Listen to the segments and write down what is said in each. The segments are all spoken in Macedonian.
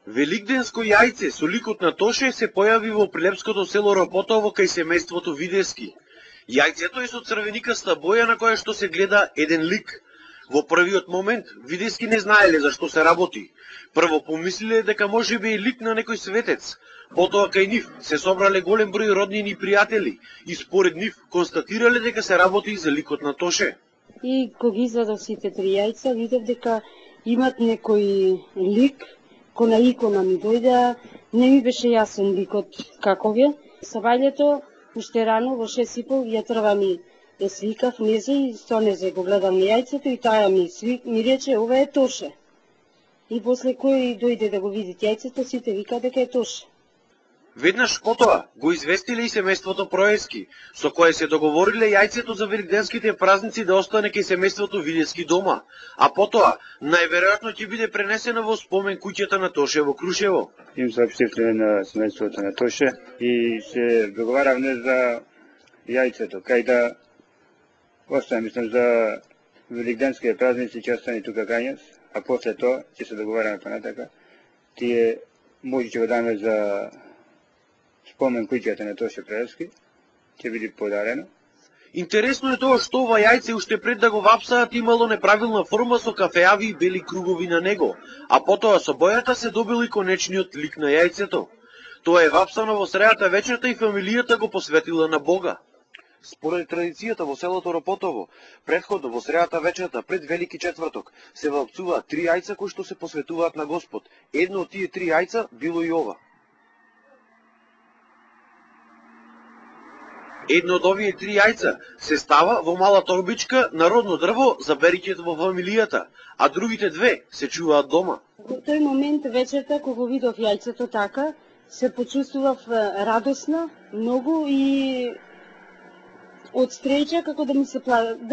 Великденско јајце со ликот на Тоше се појави во прилепското село Ропотово кај семејството Видески. Јајцето е со црвеникаста боја на која што се гледа еден лик. Во првиот момент Видески не знаеле за што се работи. Прво помислиле дека може би е лик на некој светец. Потоа кај нив се собрале голем број роднини и пријатели и според нив констатирале дека се работи за ликот на Тоше. И кога извадов сите три јајца, видев дека имат некој лик, кона икона ми дојде, не ми беше јасен ликот каков е. Сабајлето, уште рано, во 6:30, ја трва ми е свикав незе и со незе го гледам на јајцето и таја ми рече, ова е Тоше. И после кој дојде да го види јајцето, сите вика дека е Тоше. Веднаш потоа го известиле и семејството Проески, со кое се договориле јајцето за великденските празници да остане кај семејството Видески дома, а потоа најверојатно ќе биде пренесено во спомен куќата на Тоше во Крушево. Им сообщивме на семејството на Тоше и се договаравме за јајцето, кај да остане, мислам, за великденските празници ќе остане тука кај нас, а после тоа ќе се договараме понатака. Тие може ќе го даме за спомен куќата на Тоше Проески, ќе биде подарено. Интересно е тоа што ова јајце уште пред да го вапсаат имало неправилна форма со кафеави и бели кругови на него, а потоа со бојата се добил и конечниот лик на јајцето. Тоа е вапсано во средата вечерта и фамилијата го посветила на Бога. Според традицијата во селото Ропотово, претходно во средата вечерта пред Велики четврток се вапцуваат три јајца кои што се посветуваат на Господ. Едно од тие три јајца било и ова. Едно од овие три јајца се става во мала торбичка на родно дрво за бериќето во фамилијата, а другите две се чуваат дома. Во тој момент вечерта, кога видов јајцето така, се почувствував радосна многу и од среќа како да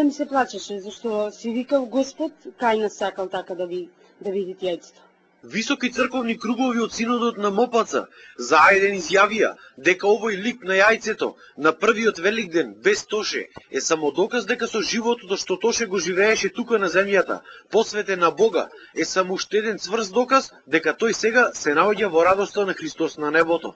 ми се плачеше, зашто си викав Господ кај нас сакал така да видите јајцето. Високи црковни кругови од синодот на Мопаца заеден изјавија дека овој лик на јајцето на првиот Великден без Тоше е само доказ дека со животот што Тоше го живееше тука на земјата, посветен на Бога, е само уште еден цврст доказ дека тој сега се наоѓа во радоста на Христос на небото.